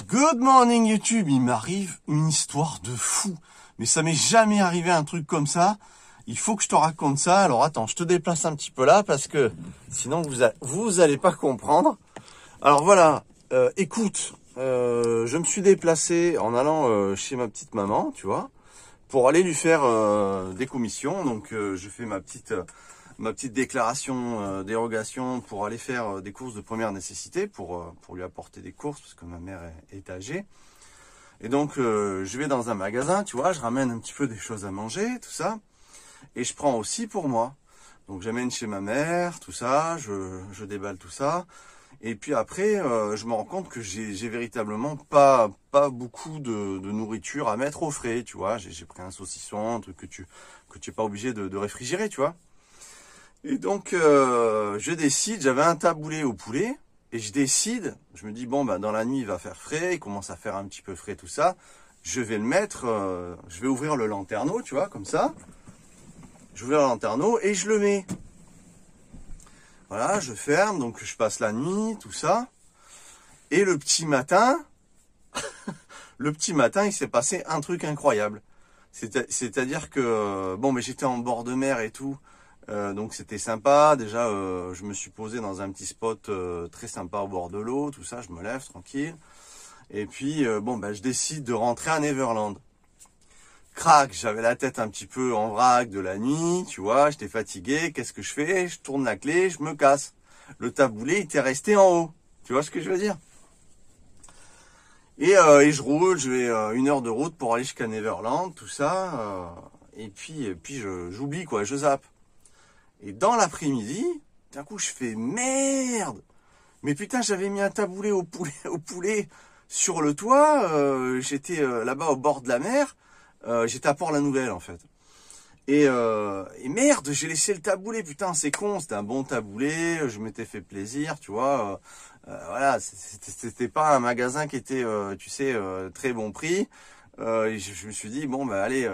Good morning YouTube, il m'arrive une histoire de fou. Mais ça m'est jamais arrivé un truc comme ça. Il faut que je te raconte ça. Alors attends, je te déplace un petit peu là parce que sinon vous allez pas comprendre. Alors voilà, écoute, je me suis déplacé en allant chez ma petite maman, tu vois, pour aller lui faire des commissions. Donc je fais ma petite déclaration dérogation pour aller faire des courses de première nécessité, pour lui apporter des courses parce que ma mère est âgée. Et donc je vais dans un magasin, tu vois, je ramène un petit peu des choses à manger, tout ça, et je prends aussi pour moi. Donc j'amène chez ma mère, tout ça, je déballe tout ça, et puis après je me rends compte que j'ai véritablement pas beaucoup de nourriture à mettre au frais, tu vois. J'ai pris un saucisson, un truc que tu es pas obligé de réfrigérer, tu vois. Et donc, je décide, j'avais un taboulé au poulet, et je décide, je me dis, bon, bah, dans la nuit, il va faire frais, il commence à faire un petit peu frais, tout ça. Je vais le mettre, je vais ouvrir le lanterneau, tu vois, comme ça. J'ouvre le lanterneau et je le mets. Voilà, je ferme, donc je passe la nuit, tout ça. Et le petit matin, il s'est passé un truc incroyable. C'est-à-dire que, bon, mais j'étais en bord de mer et tout. Donc c'était sympa, déjà je me suis posé dans un petit spot très sympa au bord de l'eau, tout ça, je me lève tranquille. Et puis bon, bah, je décide de rentrer à Neverland. Crac, j'avais la tête un petit peu en vrac de la nuit, tu vois, j'étais fatigué, qu'est-ce que je fais? Je tourne la clé, je me casse. Le taboulé, il était resté en haut, tu vois ce que je veux dire? Et je roule, je vais 1 heure de route pour aller jusqu'à Neverland, tout ça, et puis j'oublie quoi, je zappe. Et dans l'après-midi, d'un coup, je fais merde. Mais putain, j'avais mis un taboulé au poulet sur le toit. J'étais là-bas au bord de la mer. J'étais à Port-la-Nouvelle en fait. Et merde, j'ai laissé le taboulé. Putain, c'est con. C'était un bon taboulé. Je m'étais fait plaisir, tu vois. Voilà, c'était pas un magasin qui était, tu sais, très bon prix. Et je me suis dit bon, bah allez.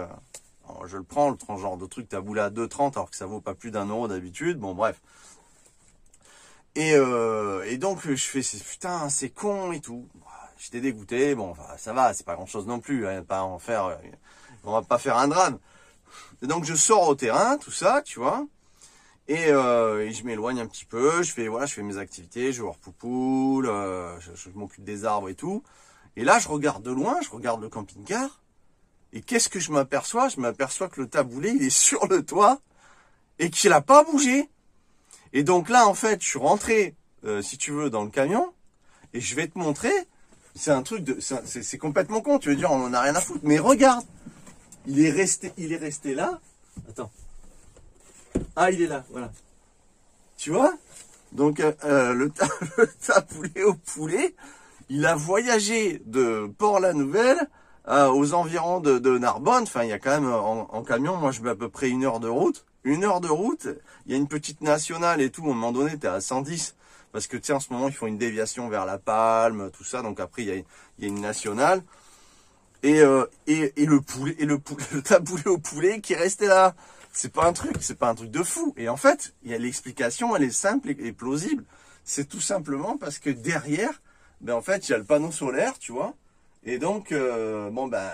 Je le prends, le genre de truc taboulé à 2,30 alors que ça vaut pas plus d'1 € d'habitude. Bon, bref. Et donc, je fais, putain, c'est con et tout. J'étais dégoûté. Bon, enfin, ça va, c'est pas grand chose non plus. Hein, pas en faire, on va pas faire un drame. Et donc, je sors au terrain, tout ça, tu vois. Et je m'éloigne un petit peu. Je fais mes activités. Je vais voir Poupoule. Je m'occupe des arbres et tout. Et là, je regarde de loin, je regarde le camping-car. Et qu'est-ce que je m'aperçois? Je m'aperçois que le taboulé, il est sur le toit et qu'il n'a pas bougé. Et donc là, en fait, je suis rentré, si tu veux, dans le camion et je vais te montrer. C'est un truc de, c'est complètement con. Tu veux dire, on en a rien à foutre. Mais regarde, il est resté là. Attends. Ah, il est là, voilà. Tu vois? Donc le taboulé au poulet, il a voyagé de Port-la-Nouvelle aux environs de Narbonne. Enfin, il y a quand même en camion, moi je mets à peu près 1 heure de route. 1 heure de route, il y a une petite nationale et tout. À un moment donné, t'es à 110 parce que tu sais, en ce moment ils font une déviation vers La Palme, tout ça. Donc après il y a une nationale et le taboulé au poulet qui est resté là. C'est pas un truc de fou. Et en fait, il y a l'explication, elle est simple et plausible. C'est tout simplement parce que derrière, ben en fait, il y a le panneau solaire, tu vois. Et donc, bon, ben,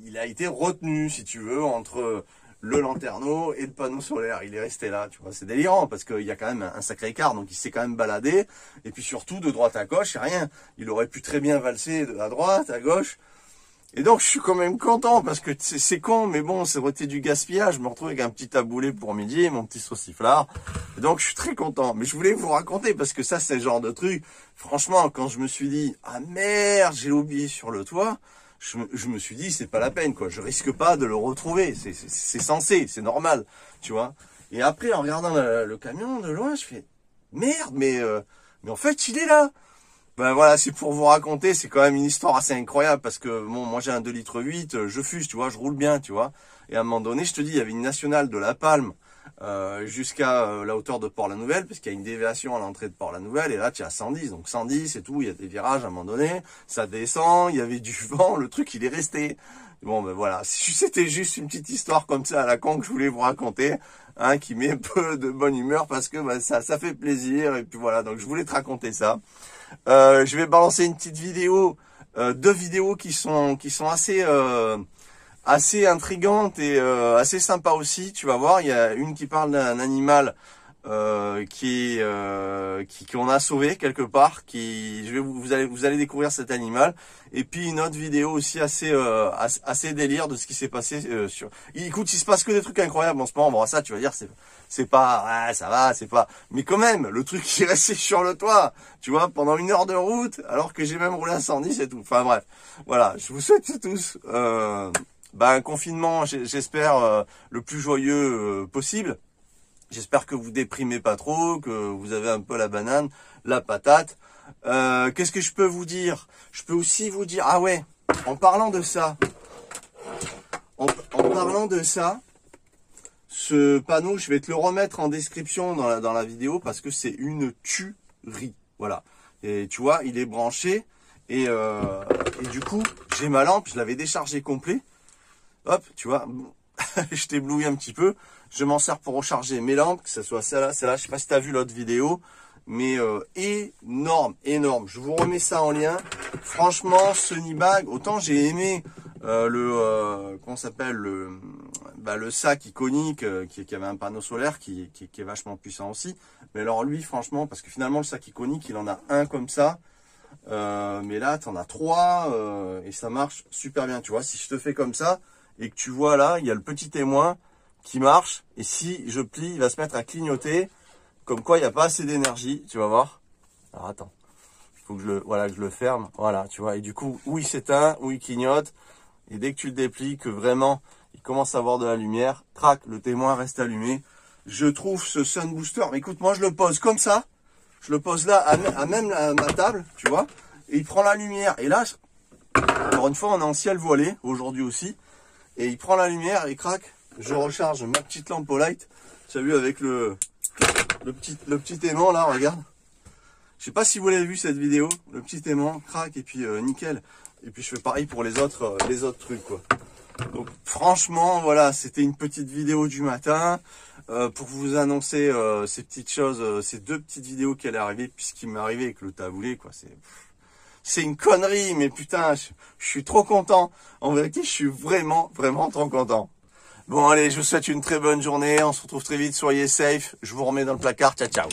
il a été retenu, si tu veux, entre le lanterneau et le panneau solaire. Il est resté là, tu vois. C'est délirant parce qu'il y a quand même un sacré écart. Donc, il s'est quand même baladé. Et puis surtout, de droite à gauche, il n'y a rien. Il aurait pu très bien valser à droite, à gauche. Et donc, je suis quand même content parce que c'est con, mais bon, ça aurait été du gaspillage. Je me retrouve avec un petit taboulé pour midi, mon petit sauciflard. Et donc, je suis très content. Mais je voulais vous raconter parce que ça, c'est le genre de truc. Franchement, quand je me suis dit, ah merde, j'ai oublié sur le toit, je me suis dit, c'est pas la peine, quoi. Je risque pas de le retrouver. C'est censé, c'est normal, tu vois. Et après, en regardant le camion de loin, je fais, merde, mais en fait, il est là. Ben voilà, c'est pour vous raconter, c'est quand même une histoire assez incroyable parce que bon, moi j'ai un 2,8 litres, je fuse, tu vois, je roule bien, tu vois. Et à un moment donné, je te dis, il y avait une nationale de La Palme jusqu'à la hauteur de Port-la-Nouvelle, parce qu'il y a une déviation à l'entrée de Port-la-Nouvelle, et là tu es à 110, donc 110 et tout, il y a des virages à un moment donné, ça descend, il y avait du vent, le truc il est resté. Bon ben voilà, c'était juste une petite histoire comme ça à la con que je voulais vous raconter, hein, qui met un peu de bonne humeur parce que ben, ça fait plaisir, et puis voilà, donc je voulais te raconter ça. Je vais balancer une petite vidéo deux vidéos qui sont assez intrigantes et assez sympas aussi. Tu vas voir, il y a une qui parle d'un animal qu'on a sauvé quelque part, vous allez découvrir cet animal, et puis une autre vidéo aussi assez délire de ce qui s'est passé écoute, il se passe que des trucs incroyables en ce moment. Bon, ça tu vas dire c'est pas, ouais, ça va, c'est pas, mais quand même le truc qui est resté sur le toit, tu vois, pendant 1 heure de route, alors que j'ai même roulé à 110 et tout. Enfin bref, voilà, je vous souhaite tous un confinement, j'espère le plus joyeux possible. J'espère que vous déprimez pas trop, que vous avez un peu la banane, la patate. Qu'est-ce que je peux vous dire? Je peux aussi vous dire, ah ouais, en parlant de ça, ce panneau, je vais te le remettre en description dans la vidéo parce que c'est une tuerie. Voilà. Et tu vois, il est branché et du coup, j'ai ma lampe, je l'avais déchargé complet. Hop, tu vois, je t'éblouis un petit peu. Je m'en sers pour recharger mes lampes, que ce soit celle-là, je sais pas si tu as vu l'autre vidéo, mais énorme. Je vous remets ça en lien. Franchement, Sonibag, autant j'ai aimé comment s'appelle, le sac iconique qui avait un panneau solaire qui est vachement puissant aussi. Mais alors lui, franchement, parce que finalement le sac iconique, il en a un comme ça. Mais là, tu en as 3 et ça marche super bien. Tu vois, si je te fais comme ça et que tu vois là, il y a le petit témoin qui marche, et si je plie, il va se mettre à clignoter, comme quoi il n'y a pas assez d'énergie, tu vas voir. Alors attends, il faut que je le ferme, voilà, tu vois, et du coup, où il s'éteint, où il clignote, et dès que tu le déplies, que vraiment, il commence à avoir de la lumière, crac, le témoin reste allumé. Je trouve ce Sun Booster, mais écoute, moi je le pose comme ça, je le pose là, à même ma table, tu vois, et il prend la lumière, et là, encore une fois, on est en ciel voilé, aujourd'hui aussi, et il prend la lumière, et crac, je recharge ma petite lampe au light. Tu as vu avec le petit aimant là, regarde. Je sais pas si vous l'avez vu cette vidéo. Le petit aimant, crac, et puis nickel. Et puis je fais pareil pour les autres trucs quoi. Donc franchement, voilà, c'était une petite vidéo du matin pour vous annoncer ces petites choses, ces 2 petites vidéos qui allaient arriver, puisqu'il m'est arrivé avec le taboulé quoi. C'est une connerie, mais putain, je suis trop content. En vérité, je suis vraiment trop content. Bon allez, je vous souhaite une très bonne journée, on se retrouve très vite, soyez safe, je vous remets dans le placard, ciao ciao.